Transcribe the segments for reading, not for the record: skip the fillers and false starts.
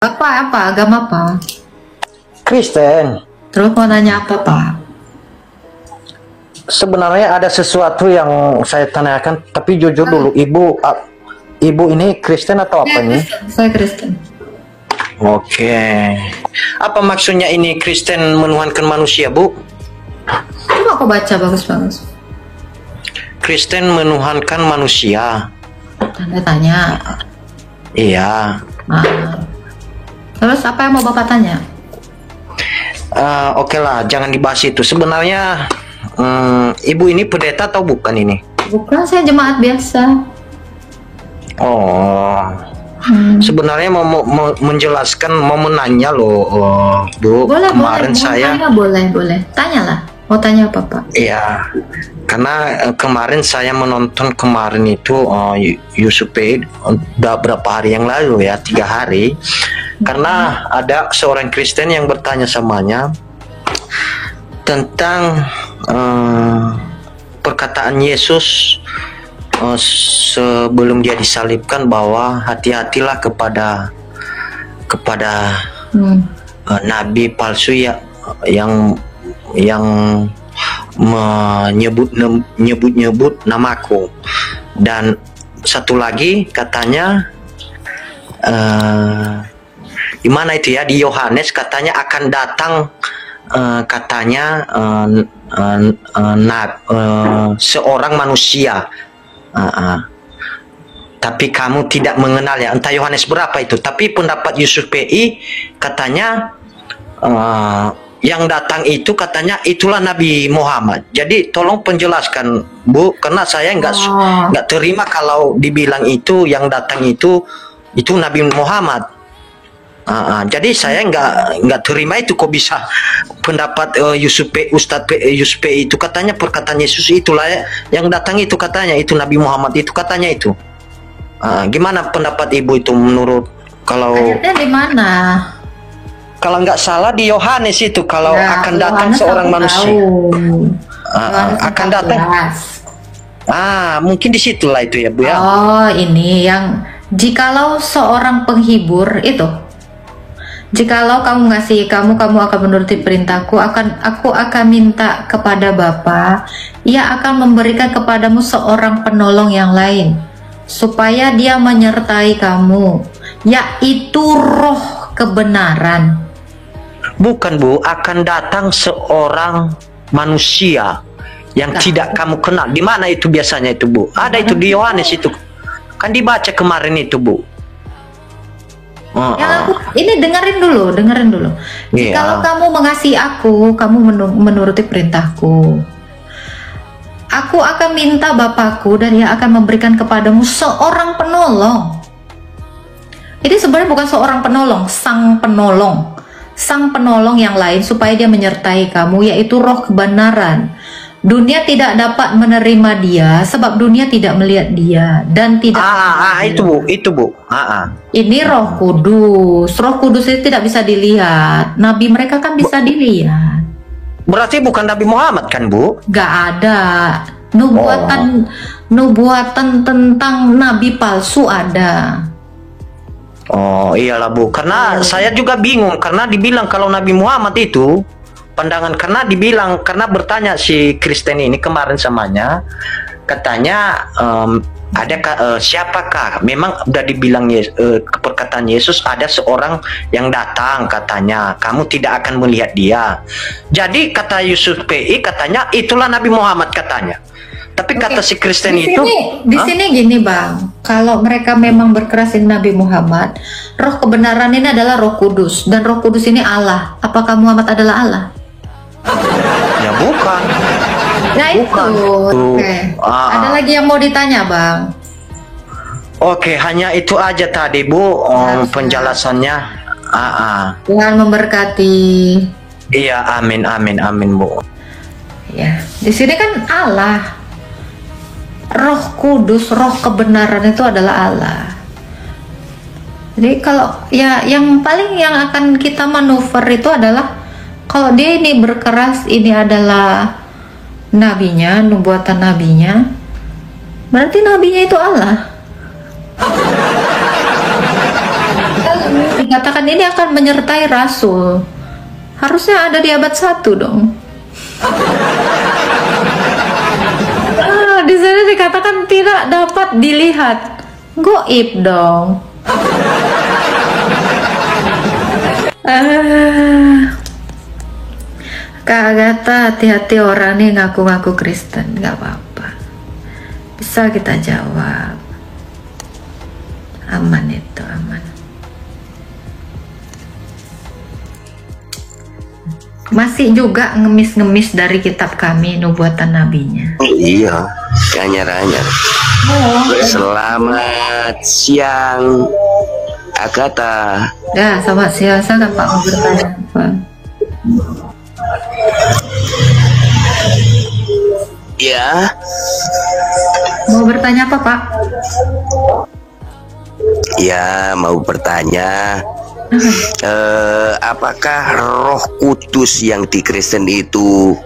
Bapak apa? Agama apa? Kristen. Terus mau nanya apa, Pak? Sebenarnya ada sesuatu yang saya tanyakan, tapi jujur dulu, ibu ini Kristen atau apa ini? Saya Kristen. Oke. Apa maksudnya ini Kristen menuhankan manusia, Bu? Coba aku baca bagus-bagus. Kristen menuhankan manusia. Tanda tanya. Iya. Terus apa yang mau Bapak tanya? Oke lah, jangan dibahas itu. Sebenarnya ibu ini pendeta atau bukan ini? Bukan, saya jemaat biasa. Oh. Sebenarnya mau menjelaskan, mau menanya loh, Bu. Boleh, kemarin boleh. saya Tanya, boleh. Tanyalah. Mau tanya apa, Pak? Iya, karena kemarin saya menonton kemarin itu Yusupe udah berapa hari yang lalu ya, 3 hari. Karena ada seorang Kristen yang bertanya samanya tentang perkataan Yesus sebelum dia disalibkan, bahwa hati-hatilah kepada nabi palsu ya, yang menyebut namaku. Dan satu lagi katanya di mana itu ya, di Yohanes katanya akan datang seorang manusia, tapi kamu tidak mengenalnya. Entah Yohanes berapa itu, tapi pendapat Yusuf PI katanya yang datang itu katanya itulah Nabi Muhammad. Jadi tolong penjelaskan, Bu, karena saya nggak terima kalau dibilang itu yang datang itu Nabi Muhammad. Jadi saya nggak terima itu. Kok bisa pendapat Ustadz Yusuf itu katanya perkataan Yesus itulah yang datang itu, katanya itu Nabi Muhammad itu, katanya itu. Gimana pendapat Ibu itu menurut, kalau Ayatnya di mana? Kalau nggak salah di Yohanes itu, kalau Ya, akan datang Yohanes seorang manusia. Akan 14. datang. Mungkin disitulah itu ya, Bu ya. Oh, ini yang jikalau seorang penghibur itu. Jikalau kamu akan menuruti perintahku, aku akan minta kepada Bapa, ia akan memberikan kepadamu seorang penolong yang lain, supaya dia menyertai kamu, yaitu Roh kebenaran. Bukan, Bu, akan datang seorang manusia yang tidak kamu kenal. Di mana itu biasanya itu, Bu? Ada itu di Yohanes itu. Kan dibaca kemarin itu, Bu. Ini dengerin dulu. Jikalau kamu mengasihi aku, kamu menuruti perintahku. Aku akan minta Bapakku dan ia akan memberikan kepadamu seorang penolong. Ini sebenarnya bukan seorang penolong, sang penolong yang lain, supaya dia menyertai kamu, yaitu Roh kebenaran. Dunia tidak dapat menerima dia sebab dunia tidak melihat dia dan tidak itu Bu. Ini Roh Kudus itu tidak bisa dilihat. Nabi mereka kan bisa dilihat. Berarti bukan Nabi Muhammad kan, Bu? Gak ada nubuatan tentang nabi palsu ada. Oh iyalah, Bu, karena saya juga bingung, karena dibilang kalau Nabi Muhammad itu pandangan, karena bertanya si Kristen ini kemarin samanya, katanya siapakah, memang udah dibilang perkataan Yesus ada seorang yang datang, katanya kamu tidak akan melihat dia. Jadi kata Yusuf PI katanya itulah Nabi Muhammad katanya. Tapi kata si Kristen di sini gini, Bang, kalau mereka memang berkerasin Nabi Muhammad, Roh kebenaran ini adalah Roh Kudus, dan Roh Kudus ini Allah. Apakah Muhammad adalah Allah? Ya bukan. Nah bukan. Itu. Ada lagi yang mau ditanya, Bang? Oke, hanya itu aja tadi, Bu, penjelasannya. Tuhan memberkati. Iya, amin, Bu. Ya, di sini kan Allah. Roh Kudus, Roh kebenaran itu adalah Allah. Jadi kalau yang akan kita manuver itu adalah kalau dia ini berkeras, ini adalah nabinya, nubuatan nabinya, berarti nabinya itu Allah. dikatakan ini akan menyertai rasul. Harusnya ada di abad 1 dong. Di sana dikatakan tidak dapat dilihat. Goib dong. Kak Agatha, hati-hati orang nih ngaku-ngaku Kristen. Gak apa-apa, bisa kita jawab. Aman itu, aman. Masih juga ngemis-ngemis dari kitab kami, nubuatan nabinya. Iya, anyar-anyar. Selamat siang, Agatha. Ya, selamat siang. Saya Pak mau bertanya apa? Ya, Mau bertanya apa, Pak? ya mau bertanya. Apakah Roh Kudus yang di Kristen itu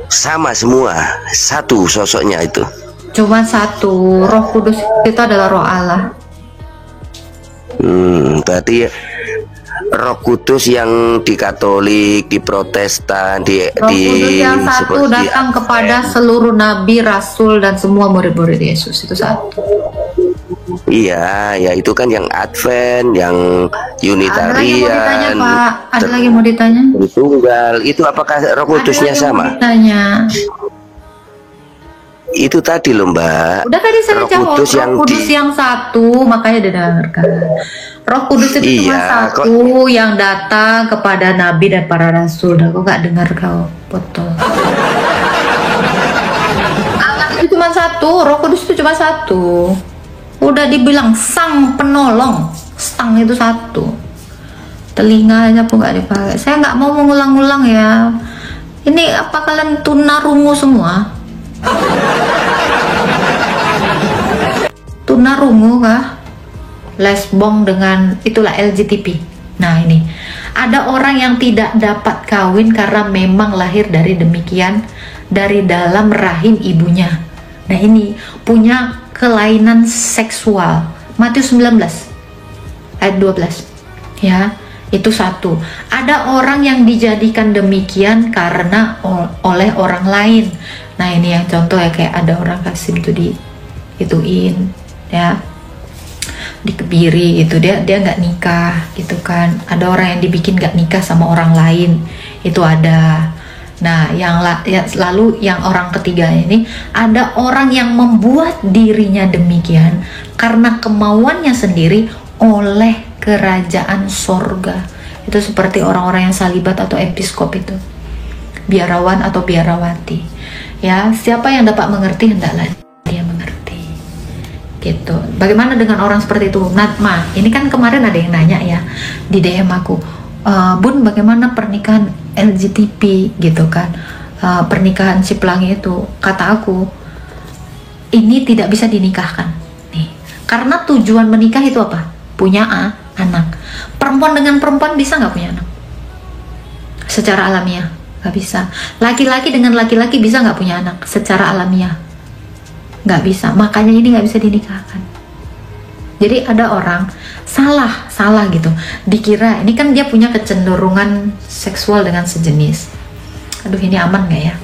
sama semua, satu sosoknya itu? Cuma satu. Roh Kudus itu adalah Roh Allah. Berarti Roh Kudus yang di Katolik, di Protestan, Roh Kudus yang satu datang kepada seluruh nabi, rasul, dan semua murid-murid Yesus. Itu satu. Iya, ya itu kan yang Advent, yang Unitarian. Ada lagi mau ditanya, Pak? Ada lagi mau ditanya? Tunggal. Itu apakah Roh Kudusnya sama? Ditanya. Itu tadi loh, Mbak. Udah tadi saya Roh jawab. Kudus Roh Kudus yang satu, makanya didengarkan. Roh Kudus itu cuma satu yang datang kepada nabi dan para rasul. Aku nggak dengar kau foto. Itu cuma satu. Roh Kudus itu cuma satu. Udah dibilang sang penolong, sang itu satu. Telinganya pun nggak dipakai. Saya nggak mau mengulang-ulang ya. Ini apa kalian tunarungu semua? Tunarungu kah? Lesbong dengan itulah LGTB. Nah ini ada orang yang tidak dapat kawin karena memang lahir dari demikian, dari dalam rahim ibunya. Nah ini punya kelainan seksual. Matius 19 ayat 12 ya, itu satu. Ada orang yang dijadikan demikian karena oleh orang lain. Nah ini yang contoh ya, kayak ada orang kasih itu di ituin ya, dikebiri gitu, dia nggak nikah gitu kan. Ada orang yang dibikin nggak nikah sama orang lain, itu ada. Nah, lalu yang orang ketiga ini, ada orang yang membuat dirinya demikian karena kemauannya sendiri oleh kerajaan sorga. Itu seperti orang-orang yang salibat atau episkop itu, biarawan atau biarawati. Ya, siapa yang dapat mengerti hendaklah dia mengerti. Gitu. Bagaimana dengan orang seperti itu? Natma, ini kan kemarin ada yang nanya ya di DM aku. Bun, bagaimana pernikahan LGTB gitu kan, pernikahan si pelangi itu? Kata aku, ini tidak bisa dinikahkan nih, karena tujuan menikah itu apa? Punya anak. Perempuan dengan perempuan bisa nggak punya anak? Secara alamiah nggak bisa. Laki-laki dengan laki-laki bisa nggak punya anak? Secara alamiah nggak bisa. Makanya ini nggak bisa dinikahkan. Jadi ada orang salah gitu, dikira ini kan dia punya kecenderungan seksual dengan sejenis. Aduh, ini aman nggak ya?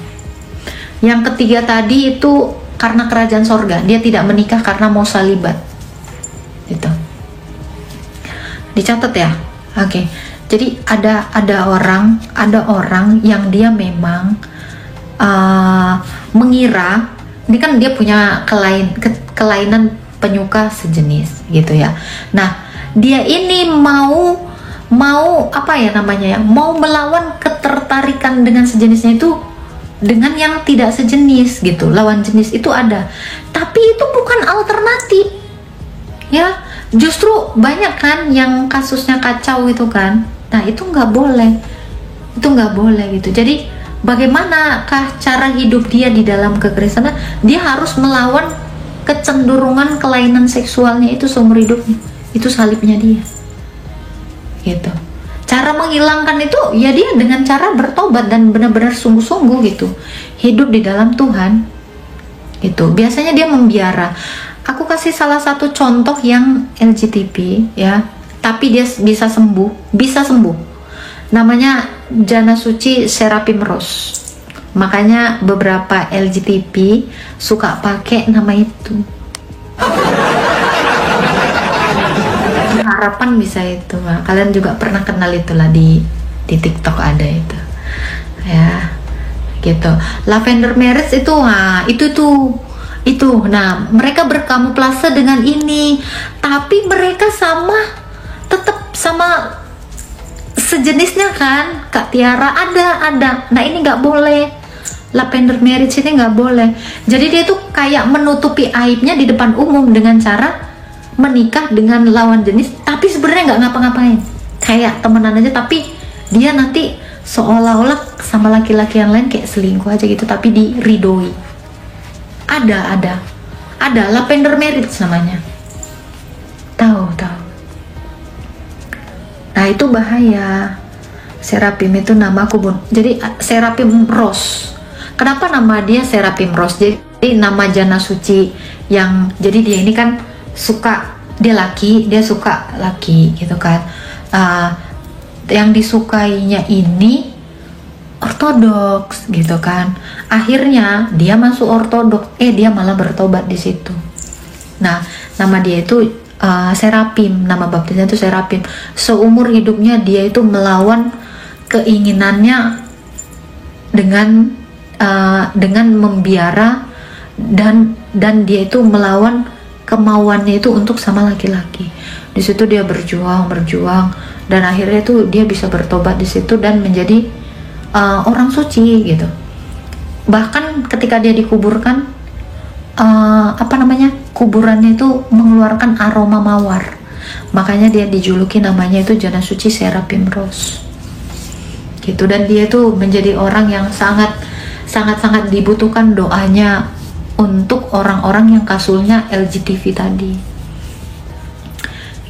Yang ketiga tadi itu karena kerajaan sorga, dia tidak menikah karena mau salibat. Gitu. Dicatat ya. Oke. Jadi ada orang yang dia memang mengira ini kan dia punya kelainan penyuka sejenis gitu ya. Nah, dia ini mau apa ya namanya ya, mau melawan ketertarikan dengan sejenisnya itu dengan yang tidak sejenis gitu. Lawan jenis itu ada, tapi itu bukan alternatif ya. Justru banyak kan yang kasusnya kacau itu kan. Nah itu nggak boleh gitu. Jadi bagaimanakah cara hidup dia di dalam kekristenan? Dia harus melawan kecenderungan kelainan seksualnya itu seumur hidupnya. Itu salibnya dia gitu. Cara menghilangkan itu ya dia dengan cara bertobat dan benar-benar sungguh-sungguh gitu, hidup di dalam Tuhan gitu. Biasanya dia membiara. Aku kasih salah satu contoh yang LGTB ya, tapi dia bisa sembuh. Namanya jana suci Seraphim Rose. Makanya beberapa LGTB suka pakai nama itu. Harapan bisa itu. Nah, kalian juga pernah kenal itulah di TikTok ada itu. Ya. Gitu. Lavender Marriage itu itu. Nah, mereka berkamuflase dengan ini, tapi mereka tetap sama sejenisnya kan, Kak Tiara, ada. Nah, ini nggak boleh. Lavender Marriage ini nggak boleh. Jadi dia tuh kayak menutupi aibnya di depan umum dengan cara menikah dengan lawan jenis, tapi sebenarnya nggak ngapa-ngapain, kayak temenan aja, tapi dia nanti seolah-olah sama laki-laki yang lain kayak selingkuh aja gitu, tapi diridoi. Ada Lavender Marriage namanya. Tahu. Nah, itu bahaya. Seraphim itu nama aku, Bun. Jadi Seraphim Rose. Kenapa nama dia Seraphim Rose? Jadi nama jana suci yang, jadi dia ini kan dia suka laki gitu kan. Yang disukainya ini ortodoks gitu kan. Akhirnya dia masuk ortodoks, dia malah bertobat di situ. Nah, nama dia itu Seraphim, nama baptisnya itu Seraphim. Seumur hidupnya dia itu melawan keinginannya dengan membiara, dan dia itu melawan kemauannya itu untuk sama laki-laki. Di situ dia berjuang, dan akhirnya tuh dia bisa bertobat di situ dan menjadi orang suci gitu. Bahkan ketika dia dikuburkan, kuburannya itu mengeluarkan aroma mawar. Makanya dia dijuluki namanya itu jana suci Seraphim Rose. Gitu. Dan dia itu menjadi orang yang sangat dibutuhkan doanya untuk orang-orang yang kasulnya LGTB tadi.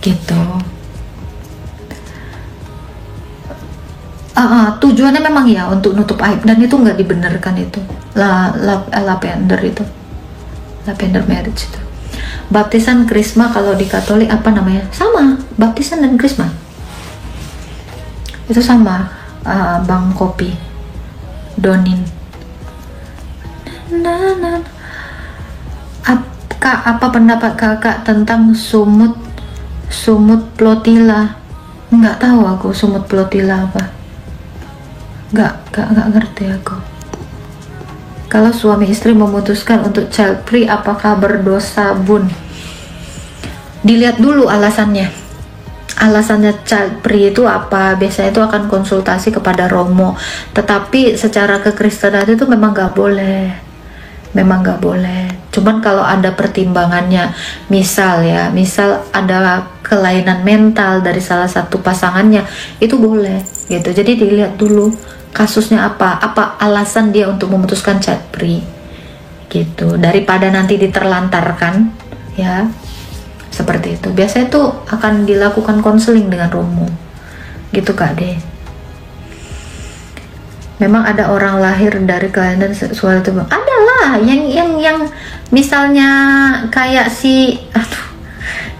Gitu. Tujuannya memang ya untuk nutup aib, dan itu nggak dibenarkan itu. Lavender Marriage itu. Baptisan Krisma kalau di Katolik apa namanya? Sama, baptisan dan Krisma. Itu sama, Bang Kopi. Donin. Apa pendapat kakak tentang sumut plotila? Nggak tahu aku sumut plotila apa. Nggak ngerti aku. Kalau suami istri memutuskan untuk child free, apakah berdosa, Bun? Dilihat dulu alasannya child free itu apa. Biasanya itu akan konsultasi kepada Romo, tetapi secara kekristenan itu memang nggak boleh. Cuman kalau ada pertimbangannya, misal ada kelainan mental dari salah satu pasangannya, itu boleh gitu. Jadi dilihat dulu kasusnya apa alasan dia untuk memutuskan child free gitu, daripada nanti diterlantarkan ya, seperti itu. Biasanya itu akan dilakukan konseling dengan Romo gitu, Kak De. Memang ada orang lahir dari kelainan seksual itu, adalah yang misalnya kayak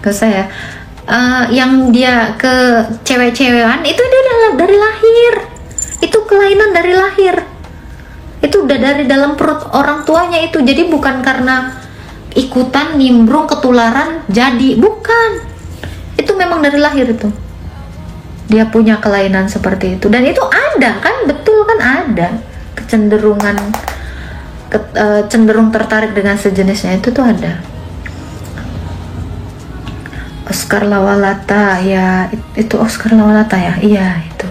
gak usah ya, yang dia ke cewek-cewekan itu dia dari lahir. Itu kelainan dari lahir. Itu udah dari dalam perut orang tuanya itu. Jadi bukan karena ikutan nimbrung ketularan jadi, bukan. Itu memang dari lahir itu. Dia punya kelainan seperti itu, dan itu ada kan, betul kan, ada kecenderungan cenderung tertarik dengan sejenisnya, itu tuh ada. Oscar Lawalata ya, itu Oscar Lawalata ya, iya itu.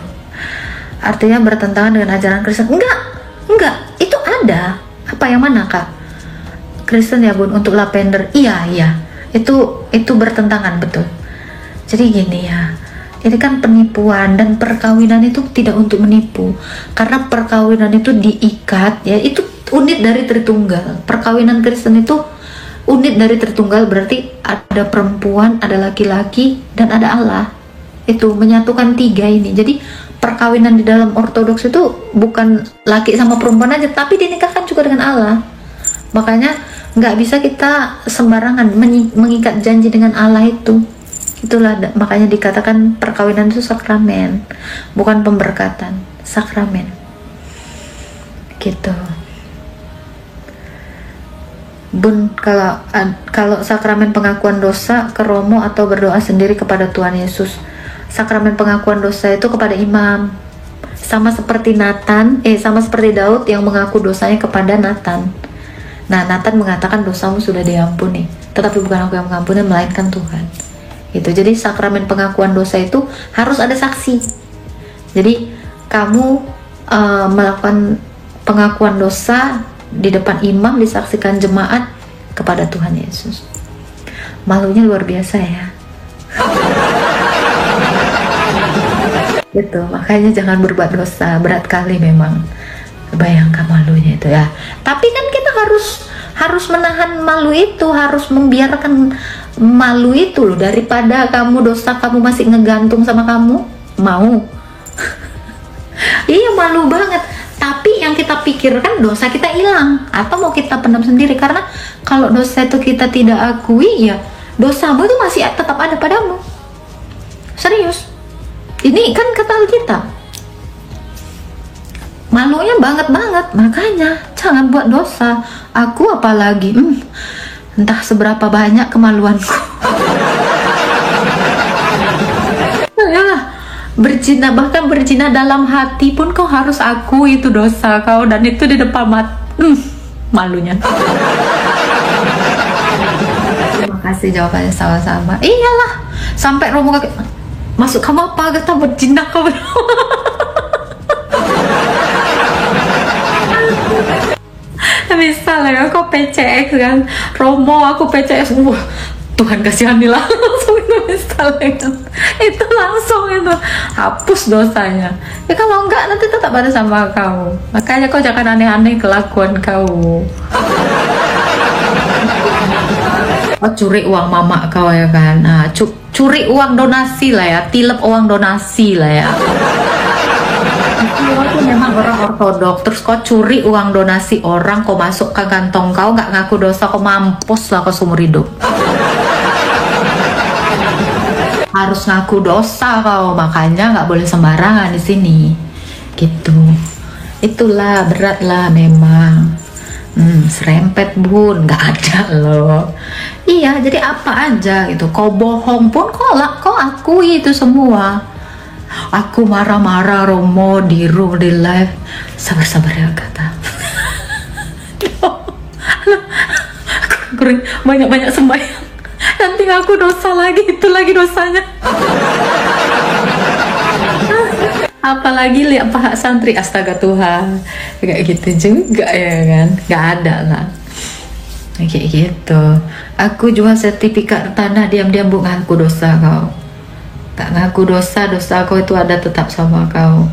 Artinya bertentangan dengan ajaran Kristen? Enggak, itu ada. Apa yang mana, Kak? Kristen ya, Bun, untuk lavender? Iya, itu bertentangan, betul. Jadi gini ya, ini kan penipuan, dan perkawinan itu tidak untuk menipu, karena perkawinan itu diikat ya, itu unit dari Tritunggal. Perkawinan Kristen itu unit dari Tritunggal, berarti ada perempuan, ada laki-laki, dan ada Allah. Itu menyatukan tiga ini. Jadi perkawinan di dalam ortodoks itu bukan laki sama perempuan aja, tapi dinikahkan juga dengan Allah. Makanya nggak bisa kita sembarangan mengikat janji dengan Allah itu. Itulah makanya dikatakan perkawinan itu sakramen, bukan pemberkatan, sakramen. Gitu. Bun, kalau sakramen pengakuan dosa ke Romo atau berdoa sendiri kepada Tuhan Yesus. Sakramen pengakuan dosa itu kepada imam. Sama seperti sama seperti Daud yang mengaku dosanya kepada Nathan. Nah, Nathan mengatakan dosamu sudah diampuni, tetapi bukan aku yang mengampuni, melainkan Tuhan. Itu. Jadi sakramen pengakuan dosa itu harus ada saksi. Jadi kamu melakukan pengakuan dosa di depan imam, disaksikan jemaat kepada Tuhan Yesus. Malunya luar biasa ya. Gitu, makanya jangan berbuat dosa, berat kali memang. Bayangkan malunya itu ya. Tapi kan kita harus menahan malu itu, harus membiarkan malu itu loh, daripada kamu dosa kamu masih ngegantung sama kamu. Mau? Iya, malu banget. Tapi yang kita pikirkan dosa kita hilang atau mau kita pendam sendiri, karena kalau dosa itu kita tidak akui, ya dosamu itu masih tetap ada padamu. Serius. Ini kan kata Alkitab. Malunya banget, makanya jangan buat dosa. Aku apalagi, entah seberapa banyak kemaluanku. Ya, berzina, bahkan berzina dalam hati pun kau harus akui itu dosa kau, dan itu di depan malunya. Terima kasih jawabannya, sama-sama. Iyalah, sampai Romo masuk kamu apa kata berzina kau. Misalnya kau PCX kan, Romo aku PCX, Tuhan kasihanilah, langsung itu misalnya kan. Itu langsung itu hapus dosanya. Ya kalau enggak nanti tetap ada sama kau. Makanya kau jangan aneh-aneh kelakuan kau. Oh, curi uang mama kau ya kan. Nah, curi uang donasi lah ya, tilep uang donasi lah ya. Kau tuh memang orang ortodok, terus kau curi uang donasi orang, kau masuk ke kantong kau, nggak ngaku dosa, kau mampus lah kau seumur hidup. Harus ngaku dosa kau, makanya nggak boleh sembarangan di sini. Gitu. Itulah berat lah memang. Serempet bun, nggak ada loh. Iya, jadi apa aja gitu. Kau bohong pun kau akui itu semua. Aku marah-marah Romo di live. Sabar-sabar ya kata. Banyak-banyak sembahyang. Nanti aku dosa lagi, itu lagi dosanya. Apalagi lihat Pak santri, astaga Tuhan, kayak gitu juga ya kan, nggak ada lah kayak gitu. Aku jual sertifikat tanah diam-diam, bu, ngaku dosa kau, tak ngaku dosa kau itu ada tetap sama kau.